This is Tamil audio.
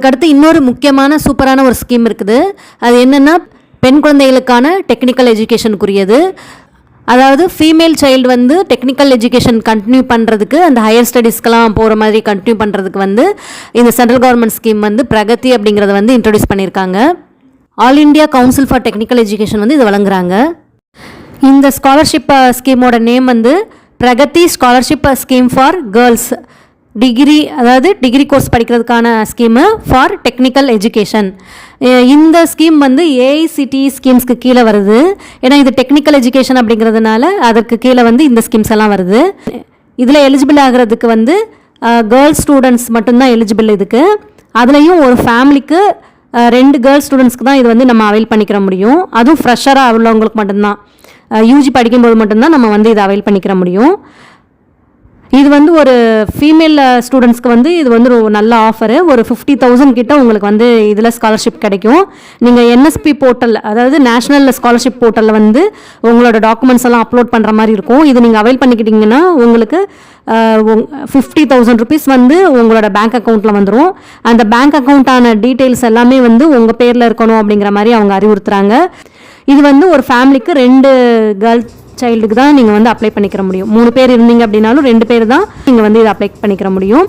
அடுத்து இன்னொரு முக்கியமான சூப்பரான ஒரு ஸ்கீம் இருக்குது. அது என்னென்னா பெண் குழந்தைகளுக்கான டெக்னிக்கல் எஜுகேஷனுக்குரியது. அதாவது ஃபீமேல் சைல்டு வந்து டெக்னிக்கல் எஜுகேஷன் கண்டினியூ பண்ணுறதுக்கு அந்த ஹையர் ஸ்டடீஸ்க்கெலாம் போகிற மாதிரி கண்டினியூ பண்ணுறதுக்கு வந்து இந்த சென்ட்ரல் கவர்மெண்ட் ஸ்கீம் வந்து பிரகதி அப்படிங்கிறத வந்து இன்ட்ரடியூஸ் பண்ணியிருக்காங்க. All India council for technical education வந்து இது வழங்குறாங்க. இந்த ஸ்காலர்ஷிப் ஸ்கீமோட நேம் வந்து Pragati scholarship scheme for girls degree, அதாவது டிகிரி கோர்ஸ் படிக்கிறதுக்கான ஸ்கீமு ஃபார் டெக்னிக்கல் எஜுகேஷன். இந்த ஸ்கீம் வந்து ஏஐசிடி ஸ்கீம்ஸ்க்கு கீழே வருது. ஏன்னா இது டெக்னிக்கல் எஜுகேஷன் அப்படிங்கிறதுனால அதற்கு கீழே வந்து இந்த ஸ்கீம்ஸ் எல்லாம் வருது. இதில் எலிஜிபிள் ஆகிறதுக்கு வந்து கேர்ள்ஸ் ஸ்டூடெண்ட்ஸ் மட்டும்தான் எலிஜிபிள் இதுக்கு. அதுலேயும் ஒரு ஃபேமிலிக்கு 2 கேர்ள்ஸ் ஸ்டூடெண்ட்ஸ்க்கு தான் இது வந்து நம்ம அவைல் பண்ணிக்கிற முடியும். அதுவும் ஃப்ரெஷராக உள்ளவங்களுக்கு மட்டும்தான், யூஜி படிக்கும்போது மட்டும்தான் நம்ம வந்து இதை அவைல் பண்ணிக்கிற முடியும். இது வந்து ஒரு ஃபீமேல் ஸ்டூடெண்ட்ஸ்க்கு வந்து இது வந்து ஒரு நல்ல ஆஃபரு. ஒரு 50,000 கிட்ட உங்களுக்கு வந்து இதில் ஸ்காலர்ஷிப் கிடைக்கும். நீங்கள் என்எஸ்பி போர்ட்டல், அதாவது நேஷ்னல் ஸ்காலர்ஷிப் போர்ட்டலில் வந்து உங்களோட டாக்குமெண்ட்ஸ் எல்லாம் அப்லோட் பண்ணுற மாதிரி இருக்கும். இது நீங்கள் அவைல் பண்ணிக்கிட்டிங்கன்னா உங்களுக்கு 50,000 ருபீஸ் வந்து உங்களோட பேங்க் அக்கௌண்ட்டில் வந்துடும். அந்த பேங்க் அக்கௌண்ட்டான டீட்டெயில்ஸ் எல்லாமே வந்து உங்கள் பேரில் இருக்கணும் அப்படிங்கிற மாதிரி அவங்க அறிவுறுத்துகிறாங்க. இது வந்து ஒரு ஃபேமிலிக்கு 2 கேர்ள் சைல்டுக்கு தான் நீங்கள் வந்து அப்ளை பண்ணிக்கிற முடியும். 3 பேர் இருந்தீங்க அப்படின்னாலும் 2 பேர் தான் நீங்கள் வந்து இதை அப்ளை பண்ணிக்கிற முடியும்.